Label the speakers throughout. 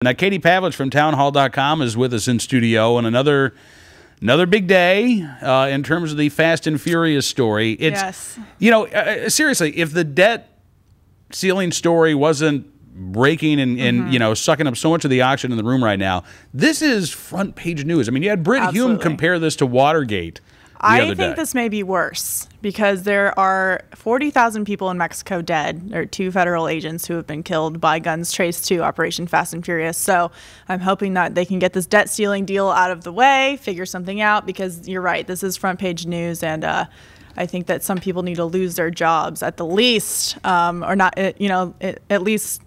Speaker 1: Now, Katie Pavlich from townhall.com is with us in studio, and another big day in terms of the Fast and Furious story. It's,
Speaker 2: yes.
Speaker 1: You know, seriously, if the debt ceiling story wasn't breaking and you know, sucking up so much of the oxygen in the room right now, this is front page news. I mean, you had Brit Hume compare this to Watergate.
Speaker 2: I think this may be worse because there are 40,000 people in Mexico dead. There are 2 federal agents who have been killed by guns traced to Operation Fast and Furious. So I'm hoping that they can get this debt ceiling deal out of the way, figure something out, because you're right, this is front page news, and I think that some people need to lose their jobs at the least, or not, you know, at least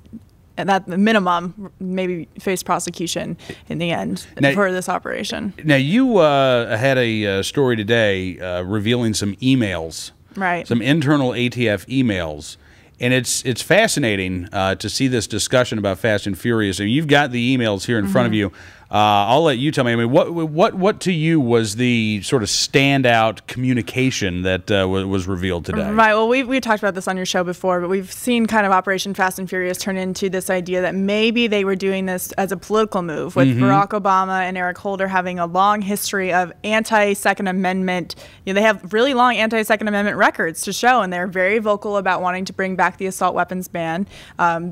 Speaker 2: at the minimum, maybe face prosecution in the end for this operation.
Speaker 1: Now, you had a story today revealing some emails,
Speaker 2: right?
Speaker 1: Some internal ATF emails, and it's fascinating to see this discussion about Fast and Furious. I mean, you've got the emails here in front of you. I'll let you tell me. I mean, what to you was the sort of standout communication that was revealed today?
Speaker 2: Right. Well, we talked about this on your show before, but we've seen kind of Operation Fast and Furious turn into this idea that maybe they were doing this as a political move, with Barack Obama and Eric Holder having a long history of anti-Second Amendment. You know, they have really long anti-Second Amendment records to show, and they're very vocal about wanting to bring back the assault weapons ban.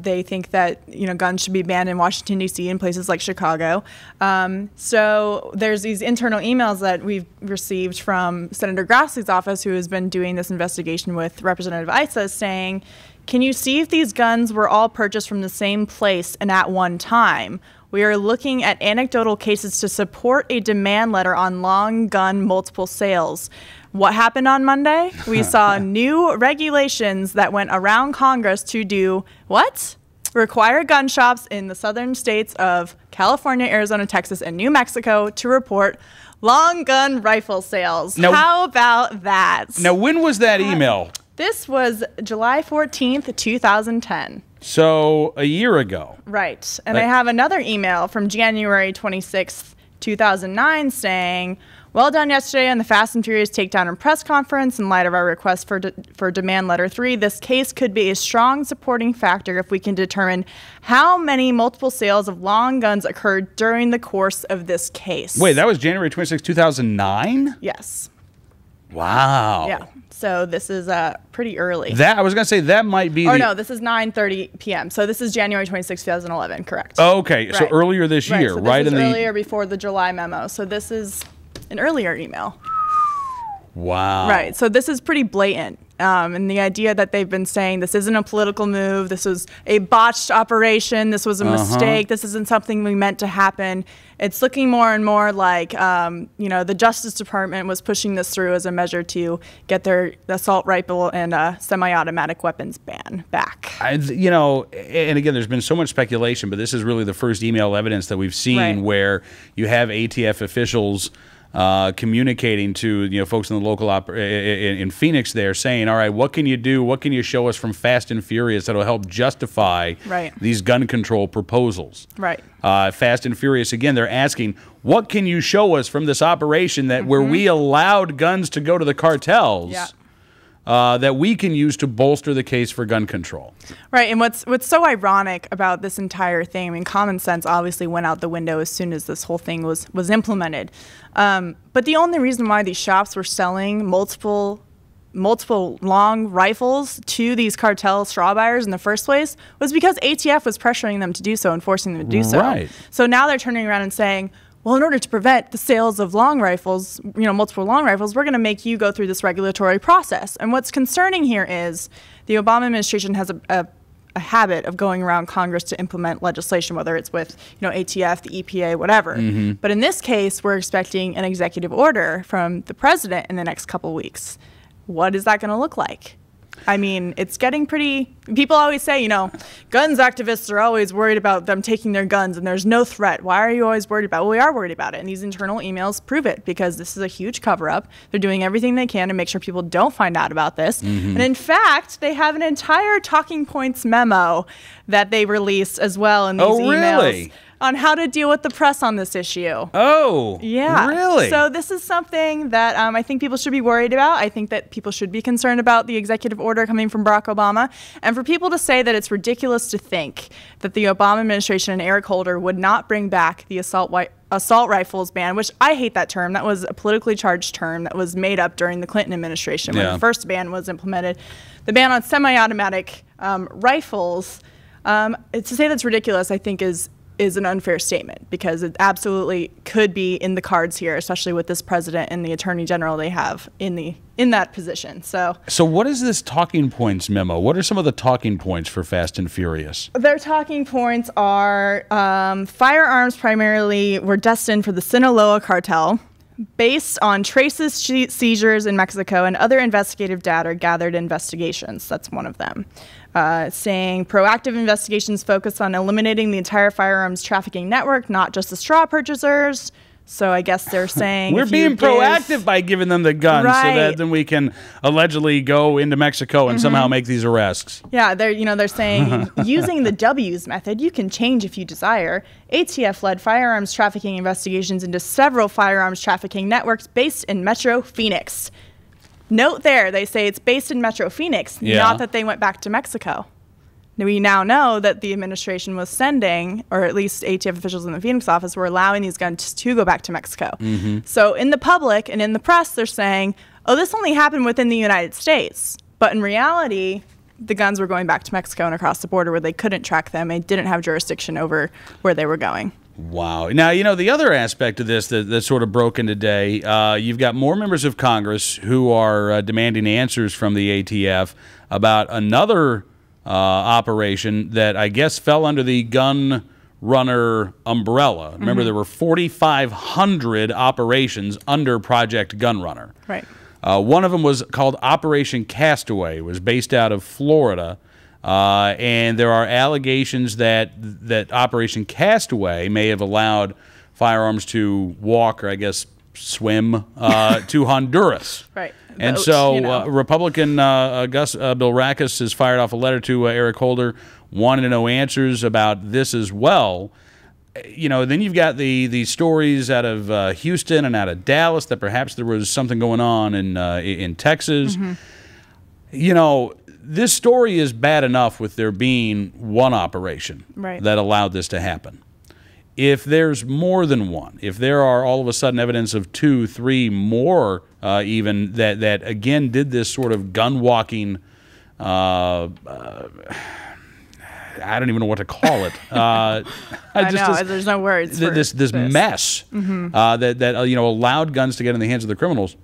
Speaker 2: They think that, you know, guns should be banned in Washington, D.C. and places like Chicago. So there's these internal emails that we've received from Senator Grassley's office, who has been doing this investigation with Representative Issa, saying, can you see if these guns were all purchased from the same place and at one time? We are looking at anecdotal cases to support a demand letter on long gun multiple sales. What happened on Monday? We saw new regulations that went around Congress to do what? Require gun shops in the southern states of California, Arizona, Texas, and New Mexico to report long gun rifle sales. Now, how about that?
Speaker 1: Now, when was that email?
Speaker 2: This was July 14th, 2010.
Speaker 1: So a year ago.
Speaker 2: Right. And I have another email from January 26th, 2009 saying, well done yesterday on the Fast and Furious takedown and press conference. In light of our request for demand letter 3, this case could be a strong supporting factor if we can determine how many multiple sales of long guns occurred during the course of this case.
Speaker 1: Wait, that was January 26, 2009?
Speaker 2: Yes.
Speaker 1: Wow.
Speaker 2: Yeah. So this is pretty early.
Speaker 1: That I was going to say that might be.
Speaker 2: Oh no, this is 9:30 p.m. So this is January 26, 2011. Correct.
Speaker 1: Oh, okay, right. So earlier this year,
Speaker 2: so this
Speaker 1: right?
Speaker 2: Is earlier before the July memo. So this is an earlier email.
Speaker 1: Wow.
Speaker 2: Right. So this is pretty blatant. And the idea that they've been saying this isn't a political move, this was a botched operation, this was a mistake, this isn't something we meant to happen. It's looking more and more like, you know, the Justice Department was pushing this through as a measure to get their assault rifle and semi-automatic weapons ban back.
Speaker 1: You know, and again, there's been so much speculation, but this is really the first email evidence that we've seen where you have ATF officials communicating to, you know, folks in the local in Phoenix there, saying, all right, what can you do? What can you show us from Fast and Furious that'll help justify these gun control proposals?
Speaker 2: Right.
Speaker 1: Fast and Furious, again, they're asking, what can you show us from this operation that where we allowed guns to go to the cartels? That we can use to bolster the case for gun control.
Speaker 2: Right, and what's so ironic about this entire thing, I mean, common sense obviously went out the window as soon as this whole thing was implemented. But the only reason why these shops were selling multiple long rifles to these cartel straw buyers in the first place was because ATF was pressuring them to do so and forcing them to do so.
Speaker 1: Right.
Speaker 2: So now they're turning around and saying, well, in order to prevent the sales of long rifles, you know, multiple long rifles, we're going to make you go through this regulatory process. And what's concerning here is the Obama administration has a habit of going around Congress to implement legislation, whether it's with, you know, ATF, the EPA, whatever. But in this case, we're expecting an executive order from the president in the next couple weeks. What is that going to look like? I mean, it's getting pretty, people always say, you know, guns activists are always worried about them taking their guns and there's no threat. Why are you always worried about it? Well, we are worried about it. And these internal emails prove it, because this is a huge cover-up. They're doing everything they can to make sure people don't find out about this. And in fact, they have an entire talking points memo that they released as well in these emails.
Speaker 1: Really?
Speaker 2: on how to deal with the press on this issue.
Speaker 1: Oh,
Speaker 2: yeah.
Speaker 1: Really?
Speaker 2: So this is something that I think people should be worried about. I think that people should be concerned about the executive order coming from Barack Obama. And for people to say that it's ridiculous to think that the Obama administration and Eric Holder would not bring back the assault rifles ban, which I hate that term. That was a politically charged term that was made up during the Clinton administration when the first ban was implemented. The ban on semi-automatic rifles, to say that's ridiculous, I think is an unfair statement, because it absolutely could be in the cards here, especially with this president and the attorney general they have in that position. So
Speaker 1: what is this talking points memo? What are some of the talking points for Fast and Furious?
Speaker 2: Their talking points are firearms primarily were destined for the Sinaloa cartel, based on traces, seizures in Mexico, and other investigative data gathered in investigations. That's one of them. Saying proactive investigations focus on eliminating the entire firearms trafficking network, not just the straw purchasers. So I guess they're saying
Speaker 1: we're being proactive by giving them the guns, so that then we can allegedly go into Mexico and somehow make these arrests.
Speaker 2: Yeah, they're saying using the W's method, you can change if you desire. ATF led firearms trafficking investigations into several firearms trafficking networks based in Metro Phoenix. Note there, they say it's based in Metro Phoenix, not that they went back to Mexico. We now know that the administration was sending, or at least ATF officials in the Phoenix office were allowing these guns to go back to Mexico. So in the public and in the press, they're saying, oh, this only happened within the United States. But in reality, the guns were going back to Mexico and across the border where they couldn't track them. They didn't have jurisdiction over where they were going.
Speaker 1: Wow. Now, the other aspect of this that's sort of broken today, you've got more members of Congress who are demanding answers from the ATF about another operation that I guess fell under the gun runner umbrella. Remember, there were 4,500 operations under Project Gun Runner.
Speaker 2: Right.
Speaker 1: One of them was called Operation Castaway. It was based out of Florida. And there are allegations that Operation Castaway may have allowed firearms to walk, or I guess swim, to Honduras.
Speaker 2: Right.
Speaker 1: And so Republican Bill Rackus has fired off a letter to Eric Holder wanting to know answers about this as well. Then you've got the stories out of Houston and out of Dallas that perhaps there was something going on in Texas. This story is bad enough with there being one operation that allowed this to happen. If there's more than one, if there are all of a sudden evidence of 2, 3 more even that again did this sort of gun walking, I don't even know what to call it.
Speaker 2: There's no words.
Speaker 1: This mess that allowed guns to get in the hands of the criminals.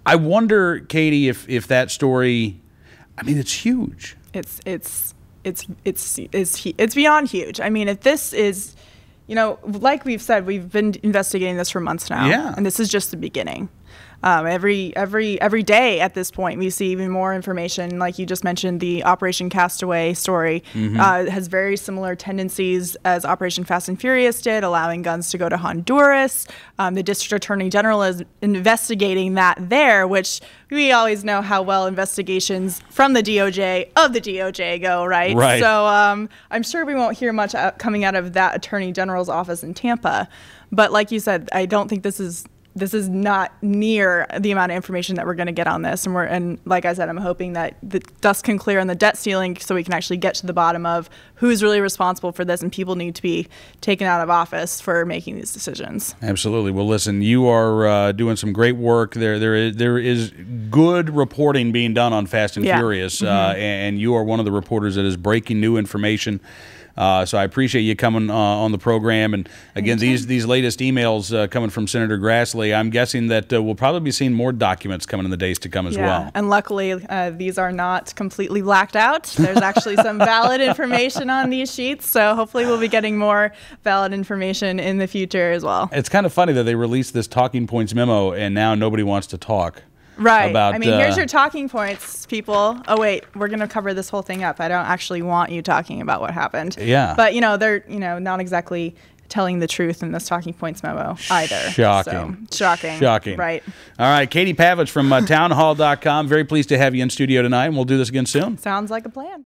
Speaker 1: I wonder, Katie, if that story, I mean, it's huge.
Speaker 2: It's beyond huge. I mean, if this is, like we've said, we've been investigating this for months now, and this is just the beginning. Every day at this point, we see even more information. Like you just mentioned, the Operation Castaway story has very similar tendencies as Operation Fast and Furious did, allowing guns to go to Honduras. The District Attorney General is investigating that there, which we always know how well investigations from the DOJ go, right?
Speaker 1: Right.
Speaker 2: So I'm sure we won't hear much coming out of that Attorney General's office in Tampa. But like you said, I don't think this is not near the amount of information that we're going to get on this. And like I said, I'm hoping that the dust can clear on the debt ceiling so we can actually get to the bottom of who's really responsible for this, and people need to be taken out of office for making these decisions.
Speaker 1: Absolutely. Well, listen, you are doing some great work. There is good reporting being done on Fast and Furious, and you are one of the reporters that is breaking new information. So I appreciate you coming on the program. And again, these latest emails coming from Senator Grassley, I'm guessing that we'll probably be seeing more documents coming in the days to come as well.
Speaker 2: And luckily, these are not completely blacked out. There's actually some valid information on these sheets. So hopefully we'll be getting more valid information in the future as well.
Speaker 1: It's kind of funny that they released this talking points memo and now nobody wants to talk.
Speaker 2: Right. I mean, here's your talking points, people. Oh, wait, we're going to cover this whole thing up. I don't actually want you talking about what happened.
Speaker 1: Yeah.
Speaker 2: But, they're, not exactly telling the truth in this talking points memo either.
Speaker 1: Shocking.
Speaker 2: So, shocking. Right.
Speaker 1: All right, Katie Pavlich from townhall.com. Very pleased to have you in studio tonight, and we'll do this again soon.
Speaker 2: Sounds like a plan.